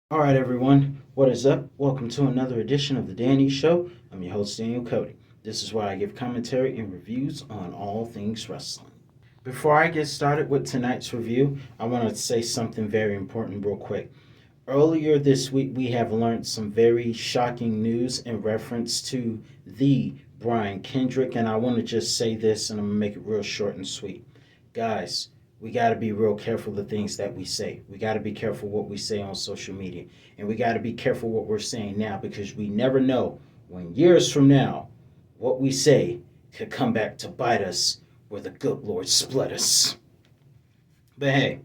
All right, everyone. What is up? Welcome to another edition of the Danny Show. I'm your host, Daniel Cody. This is where I give commentary and reviews on all things wrestling. Before I get started with tonight's review, I want to say something very important real quick. Earlier this week, we have learned some very shocking news in reference to the Brian Kendrick, and I want to just say this, and I'm going to make it real short and sweet. Guys, we got to be real careful the things that we say. We got to be careful what we say on social media. And we got to be careful what we're saying now because we never know when years from now what we say could come back to bite us where the good Lord split us. But hey,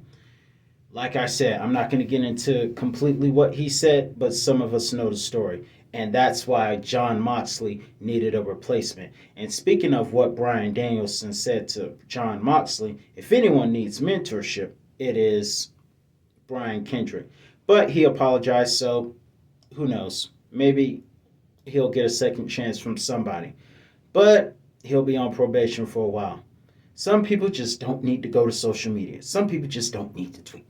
like I said, I'm not going to get into completely what he said, but some of us know the story. And that's why John Moxley needed a replacement. And speaking of what Bryan Danielson said to John Moxley, if anyone needs mentorship, it is Brian Kendrick. But he apologized, so who knows? Maybe he'll get a second chance from somebody. But he'll be on probation for a while. Some people just don't need to go to social media. Some people just don't need to tweet.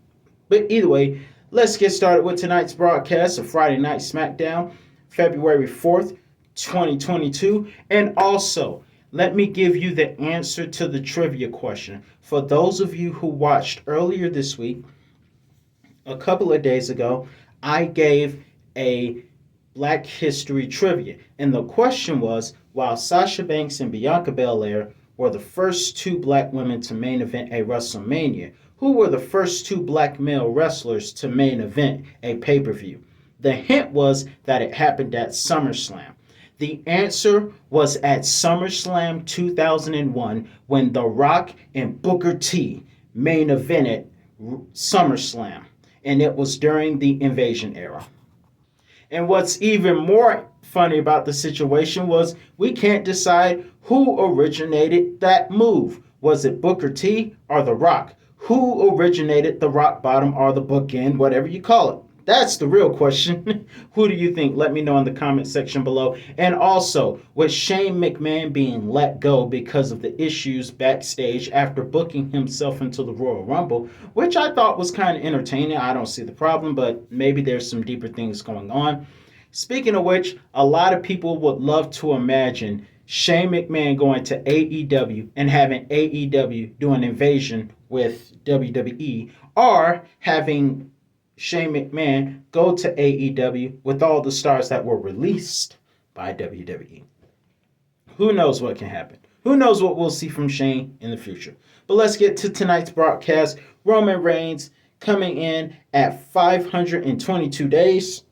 But either way, let's get started with tonight's broadcast of Friday Night Smackdown, February 4th, 2022. And also, let me give you the answer to the trivia question. For those of you who watched earlier this week, a couple of days ago, I gave a Black History trivia. And the question was, while Sasha Banks and Bianca Belair were the first two black women to main event a WrestleMania, who were the first two black male wrestlers to main event a pay-per-view? The hint was that it happened at SummerSlam. The answer was at SummerSlam 2001 when The Rock and Booker T main evented SummerSlam. And it was during the Invasion era. And what's even more funny about the situation was we can't decide who originated that move. Was it Booker T or The Rock? Who originated the rock bottom or the bookend, whatever you call it? That's the real question. Who do you think? Let me know in the comment section below. And also, with Shane McMahon being let go because of the issues backstage after booking himself into the Royal Rumble, which I thought was kind of entertaining. I don't see the problem, but maybe there's some deeper things going on. Speaking of which, a lot of people would love to imagine Shane McMahon going to AEW and having AEW do an invasion with WWE, or having Shane McMahon go to AEW with all the stars that were released by WWE. Who knows what can happen? Who knows what we'll see from Shane in the future? But let's get to tonight's broadcast. Roman Reigns coming in at 522 days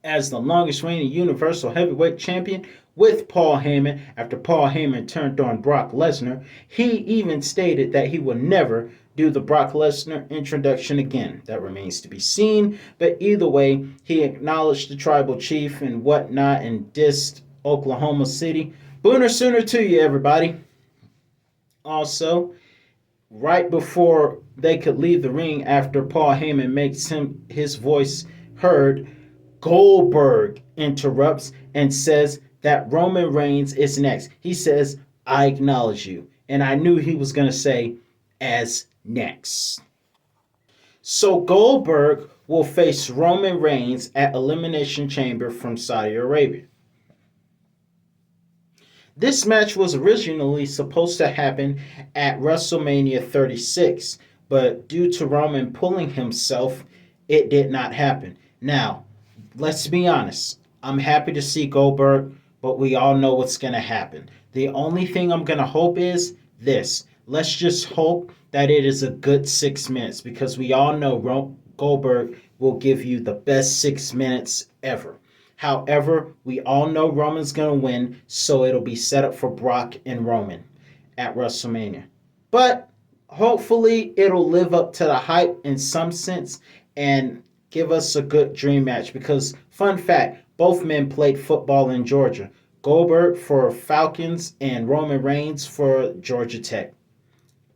as the longest reigning Universal Heavyweight Champion with Paul Heyman after Paul Heyman turned on Brock Lesnar. He even stated that he would never do the Brock Lesnar introduction again. That remains to be seen. But either way, he acknowledged the tribal chief and whatnot and dissed Oklahoma City. Booner sooner to you, everybody. Also, right before they could leave the ring after Paul Heyman makes his voice heard, Goldberg interrupts and says that Roman Reigns is next. He says, I acknowledge you. And I knew he was going to say, as next. So Goldberg will face Roman Reigns at Elimination Chamber from Saudi Arabia. This match was originally supposed to happen at WrestleMania 36, but due to Roman pulling himself, it did not happen. Now, let's be honest. I'm happy to see Goldberg, but we all know what's going to happen. The only thing I'm going to hope is this. Let's just hope that it is a good 6 minutes because we all know Goldberg will give you the best 6 minutes ever. However, we all know Roman's going to win, so it'll be set up for Brock and Roman at WrestleMania. But hopefully it'll live up to the hype in some sense and give us a good dream match because, fun fact, both men played football in Georgia. Goldberg for Falcons and Roman Reigns for Georgia Tech.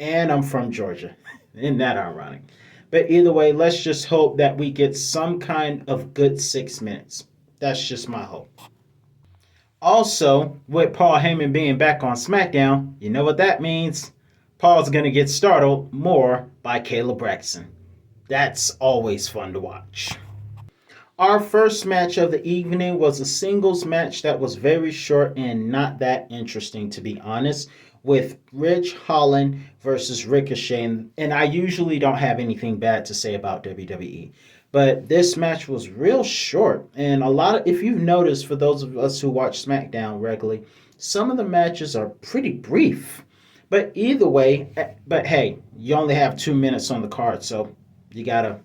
And I'm from Georgia. Isn't that ironic? But either way, let's just hope that we get some kind of good 6 minutes. That's just my hope. Also, with Paul Heyman being back on SmackDown, you know what that means? Paul's going to get startled more by Kayla Braxton. That's always fun to watch. Our first match of the evening was a singles match that was very short and not that interesting, to be honest, with Richholland versus Ricochet. And I usually don't have anything bad to say about WWE. But this match was real short. And a lot of, if you've noticed, for those of us who watch SmackDown regularly, some of the matches are pretty brief. But either way, but hey, you only have 2 minutes on the card, so you gotta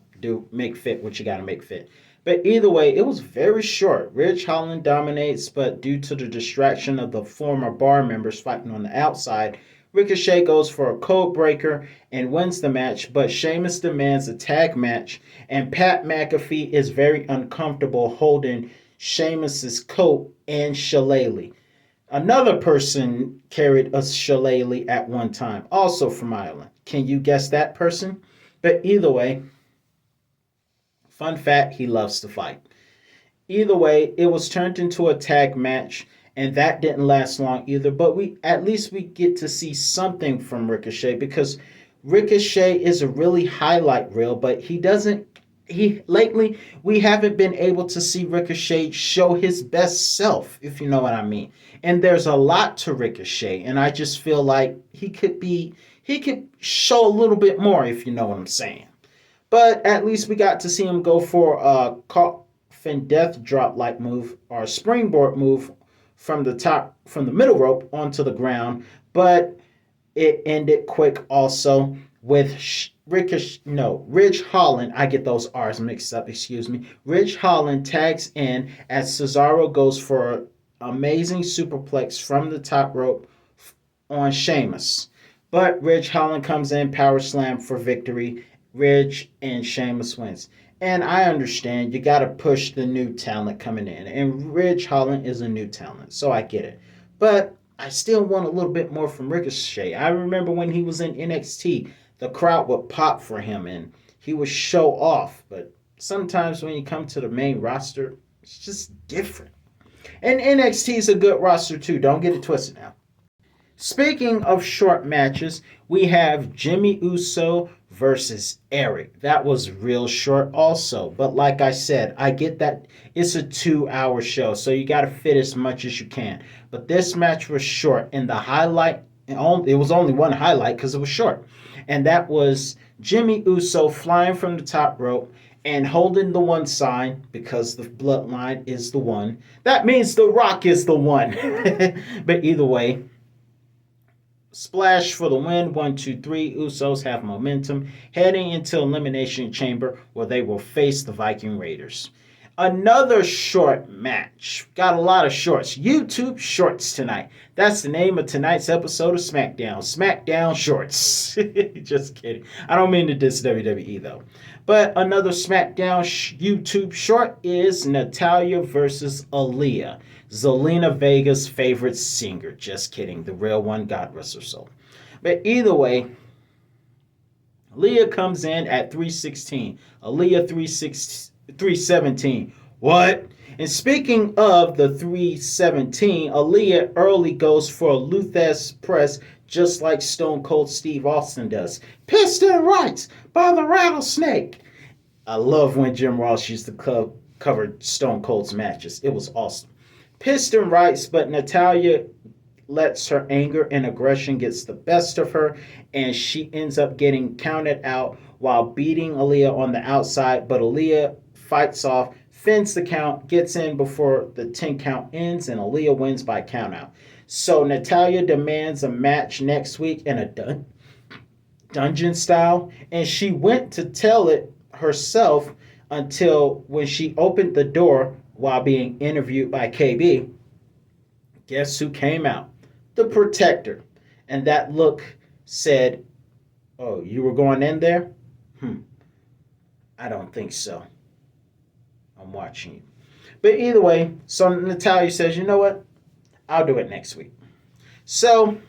make fit what you gotta make fit. But either way, it was very short. Richholland dominates, but due to the distraction of the former bar members fighting on the outside, Ricochet goes for a code breaker and wins the match, but Sheamus demands a tag match, and Pat McAfee is very uncomfortable holding Sheamus's coat and shillelagh. Another person carried a shillelagh at one time, also from Ireland. Can you guess that person? But either way, fun fact, he loves to fight. Either way, it was turned into a tag match, and that didn't last long either. But we get to see something from Ricochet, because Ricochet is a really highlight reel, but he doesn't. He lately we haven't been able to see Ricochet show his best self, if you know what I mean. And there's a lot to Ricochet, and I just feel like he could show a little bit more, if you know what I'm saying. But at least we got to see him go for a coffin death drop like move or a springboard move from the middle rope onto the ground. But it ended quick also with Richholland. I get those R's mixed up, excuse me. Richholland tags in as Cesaro goes for an amazing superplex from the top rope on Sheamus. But Richholland comes in, power slam for victory. Ridge and Sheamus wins. And I understand you got to push the new talent coming in. And Richholland is a new talent, so I get it. But I still want a little bit more from Ricochet. I remember when he was in NXT, the crowd would pop for him and he would show off. But sometimes when you come to the main roster, it's just different. And NXT is a good roster too. Don't get it twisted now. Speaking of short matches, we have Jimmy Uso versus Erick. That was real short also. But like I said, I get that it's a 2-hour show, so you got to fit as much as you can. But this match was short, and the highlight, it was only one highlight because it was short. And that was Jimmy Uso flying from the top rope and holding the one sign, because the bloodline is the one. That means The Rock is the one. But either way, splash for the win. 1, 2, 3. Usos have momentum heading into Elimination Chamber, where they will face the Viking Raiders. Another short match. Got a lot of shorts. YouTube Shorts tonight. That's the name of tonight's episode of SmackDown. SmackDown Shorts. Just kidding. I don't mean to diss WWE though. But another SmackDown YouTube short is Natalya versus Aaliyah. Zelina Vega's favorite singer. Just kidding. The real one, God rest her soul. But either way, Aaliyah comes in at 316. Aaliyah 317. What? And speaking of the 317, Aaliyah early goes for a Luthez press, just like Stone Cold Steve Austin does. Piston rights by the rattlesnake. I love when Jim Ross used to cover Stone Cold's matches. It was awesome. Piston rights, but Natalya lets her anger and aggression gets the best of her, and she ends up getting counted out while beating Aaliyah on the outside. But Aaliyah fights off, fins the count, gets in before the 10 count ends, and Aaliyah wins by count out. So Natalya demands a match next week in a dungeon style, and she went to tell it herself until when she opened the door while being interviewed by KB. Guess who came out? The Protector. And that look said, "Oh, you were going in there? I don't think so. I'm watching you." But either way, so Natalya says, "You know what? I'll do it next week." So,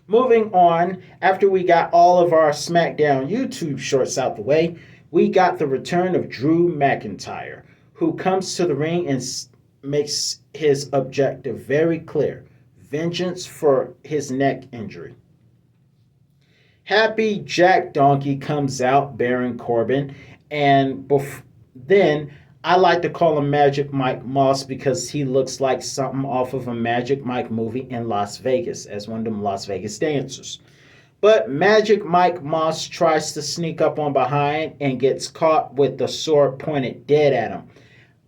moving on, after we got all of our SmackDown YouTube shorts out the way, we got the return of Drew McIntyre, who comes to the ring and makes his objective very clear: vengeance for his neck injury. Happy Jack Donkey comes out bearing Corbin, and then I like to call him Magic Mike Moss because he looks like something off of a Magic Mike movie in Las Vegas as one of them Las Vegas dancers. But Magic Mike Moss tries to sneak up on behind and gets caught with the sword pointed dead at him.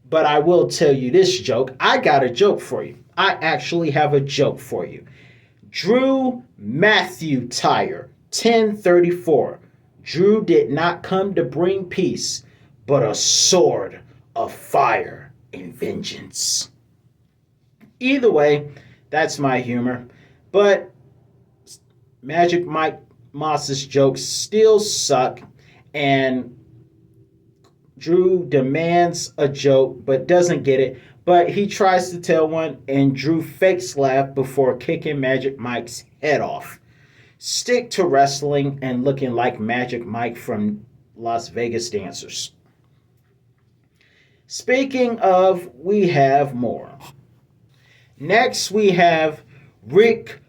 But I will tell you this joke. I got a joke for you. I actually have a joke for you. Drew McIntyre, 1034. Drew did not come to bring peace, but a sword of fire and vengeance. Either way, that's my humor. But Magic Mike Moss's jokes still suck, and Drew demands a joke but doesn't get it. But he tries to tell one, and Drew fakes laugh before kicking Magic Mike's head off. Stick to wrestling and looking like Magic Mike from Las Vegas dancers. Speaking of, we have more. Next, we have Rick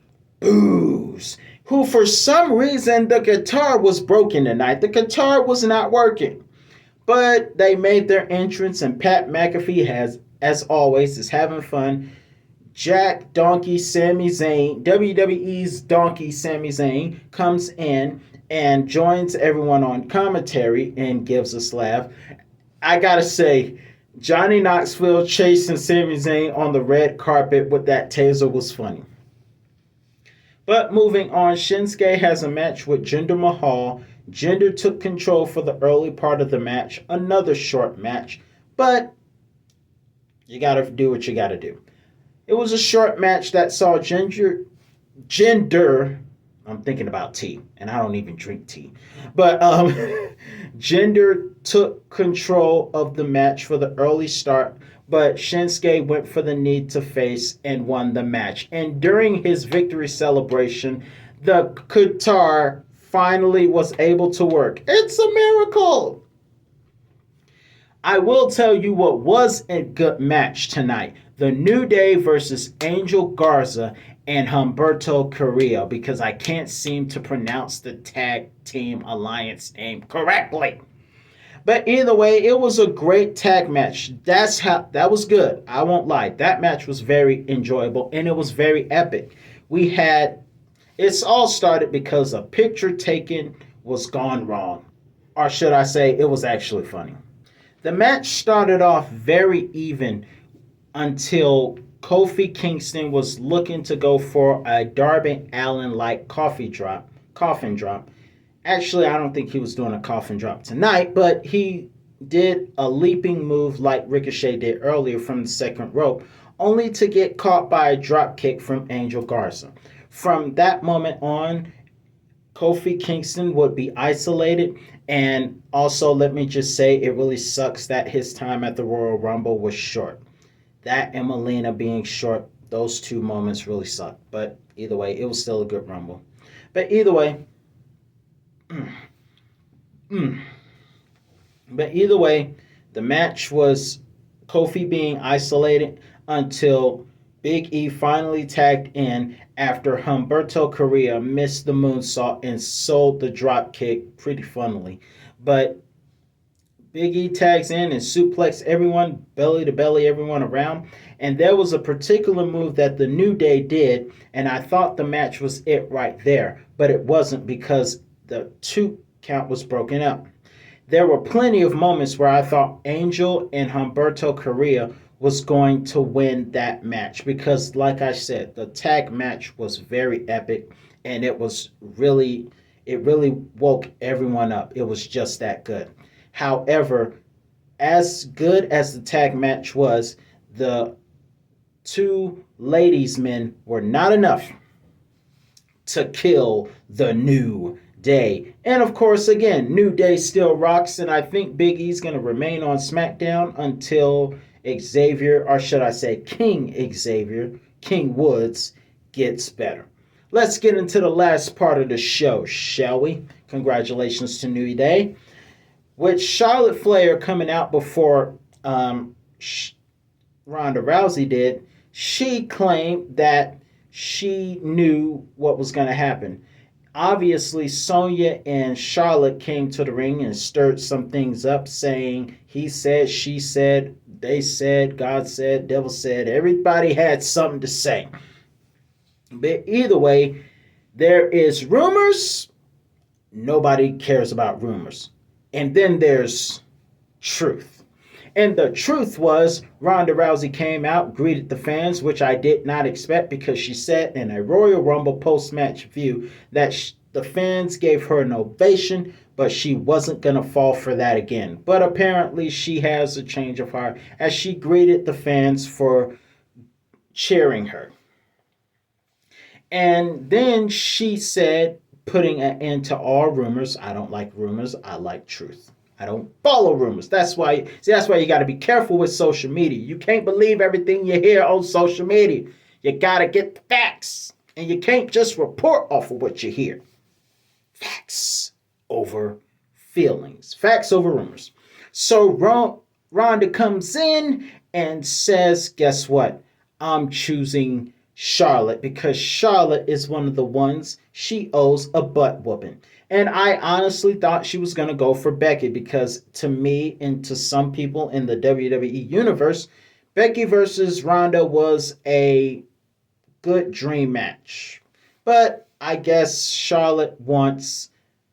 Ooze, who for some reason the guitar was broken tonight. The guitar was not working. But they made their entrance, and Pat McAfee has, as always, is having fun. Jack Donkey Sami Zayn, WWE's Donkey Sami Zayn, comes in and joins everyone on commentary and gives us laugh. I gotta say, Johnny Knoxville chasing Sami Zayn on the red carpet with that taser was funny. But moving on, Shinsuke has a match with Jinder Mahal. Jinder took control for the early part of the match. Another short match, but you gotta do what you gotta do. It was a short match that saw Jinder, I'm thinking about tea, and I don't even drink tea. But Jinder took control of the match for the early start, but Shinsuke went for the need to face and won the match. And during his victory celebration, the guitar finally was able to work. It's a miracle! I will tell you what was a good match tonight. The New Day versus Angel Garza and Humberto Carrillo, because I can't seem to pronounce the tag team alliance name correctly. But either way, it was a great tag match. That was good. I won't lie. That match was very enjoyable and it was very epic. It's all started because a picture taken was gone wrong. Or should I say, it was actually funny. The match started off very even until Kofi Kingston was looking to go for a Darby Allin-like coffin drop. Actually, I don't think he was doing a coffin drop tonight, but he did a leaping move like Ricochet did earlier from the second rope, only to get caught by a drop kick from Angel Garza. From that moment on, Kofi Kingston would be isolated, and also let me just say it really sucks that his time at the Royal Rumble was short. That and Melina being short, those two moments really suck. But either way, it was still a good Rumble. But either way, the match was Kofi being isolated until Big E finally tagged in after Humberto Carrillo missed the moonsault and sold the drop kick pretty funnily. But Big E tags in and suplex everyone, belly to belly, everyone around. And there was a particular move that the New Day did, and I thought the match was it right there. But it wasn't because the 2 count was broken up. There were plenty of moments where I thought Angel and Humberto Carrillo was going to win that match because, like I said, the tag match was very epic and it really woke everyone up. It was just that good. However, as good as the tag match was, the 2 ladies' men were not enough to kill the New Day. And of course, again, New Day still rocks, and I think Big E's going to remain on SmackDown until Xavier, or should I say King Xavier, King Woods, gets better. Let's get into the last part of the show, shall we? Congratulations to New Day. With Charlotte Flair coming out before Ronda Rousey did, she claimed that she knew what was going to happen. Obviously, Sonya and Charlotte came to the ring and stirred some things up, saying he said, she said, they said, God said, devil said. Everybody had something to say. But either way, there is rumors. Nobody cares about rumors. And then there's truth. And the truth was Ronda Rousey came out, greeted the fans, which I did not expect because she said in a Royal Rumble post-match view that the fans gave her an ovation, but she wasn't going to fall for that again. But apparently she has a change of heart as she greeted the fans for cheering her. And then she said, putting an end to all rumors, I don't like rumors, I like truth. I don't follow rumors. That's why you got to be careful with social media. You can't believe everything you hear on social media. You got to get the facts. And you can't just report off of what you hear. Facts over feelings. Facts over rumors. So Ronda comes in and says, guess what? I'm choosing Charlotte because Charlotte is one of the ones she owes a butt whooping. And I honestly thought she was going to go for Becky because to me and to some people in the WWE universe, Becky versus Ronda was a good dream match. But I guess Charlotte's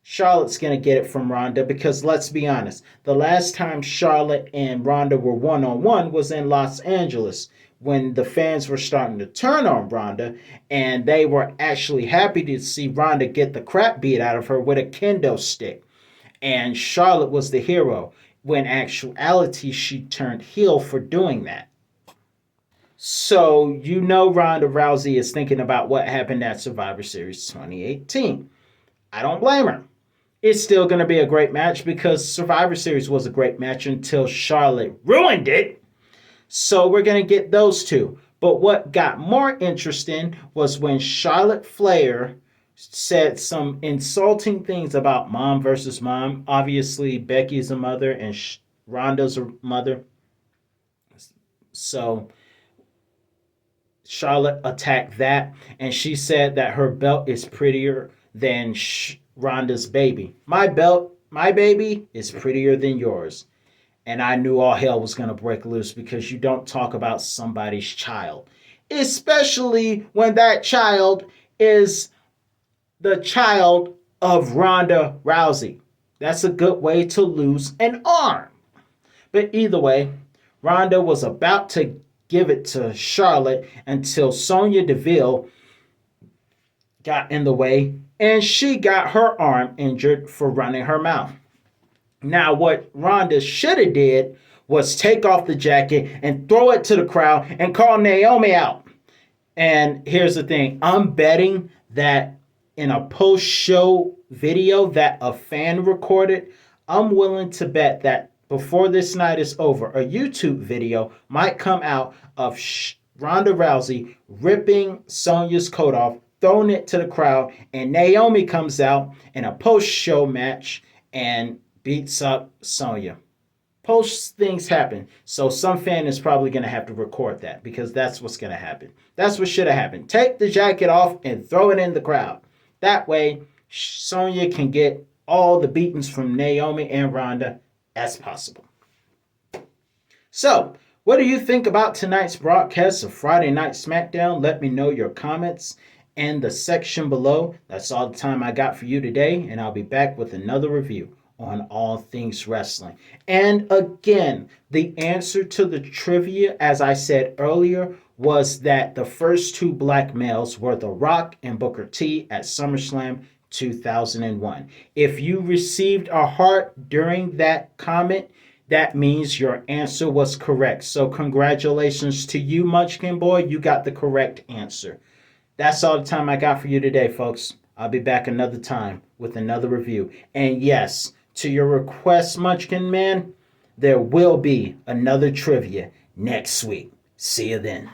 going to get it from Ronda because let's be honest, the last time Charlotte and Ronda were one-on-one was in Los Angeles when the fans were starting to turn on Ronda and they were actually happy to see Ronda get the crap beat out of her with a kendo stick. And Charlotte was the hero when actuality she turned heel for doing that. So you know Ronda Rousey is thinking about what happened at Survivor Series 2018. I don't blame her. It's still going to be a great match because Survivor Series was a great match until Charlotte ruined it. So we're going to get those two. But what got more interesting was when Charlotte Flair said some insulting things about mom versus mom. Obviously, Becky's a mother and Ronda's a mother. So Charlotte attacked that. And she said that her belt is prettier than Ronda's baby. My baby is prettier than yours. And I knew all hell was going to break loose because you don't talk about somebody's child. Especially when that child is the child of Ronda Rousey. That's a good way to lose an arm. But either way, Ronda was about to give it to Charlotte until Sonya Deville got in the way and she got her arm injured for running her mouth. Now, what Ronda should have did was take off the jacket and throw it to the crowd and call Naomi out. And here's the thing. I'm betting that in a post-show video that a fan recorded, I'm willing to bet that before this night is over, a YouTube video might come out of Ronda Rousey ripping Sonya's coat off, throwing it to the crowd, and Naomi comes out in a post-show match and beats up Sonya. Post things happen. So some fan is probably going to have to record that because that's what's going to happen. That's what should have happened. Take the jacket off and throw it in the crowd. That way, Sonya can get all the beatings from Naomi and Ronda as possible. So, what do you think about tonight's broadcast of Friday Night Smackdown? Let me know your comments in the section below. That's all the time I got for you today, and I'll be back with another review on all things wrestling. And again, the answer to the trivia, as I said earlier, was that the first two black males were The Rock and Booker T at SummerSlam 2001. If you received a heart during that comment, that means your answer was correct. So congratulations to you, Munchkin Boy. You got the correct answer. That's all the time I got for you today, folks. I'll be back another time with another review. And yes, to your request, Munchkin Man, there will be another trivia next week. See you then.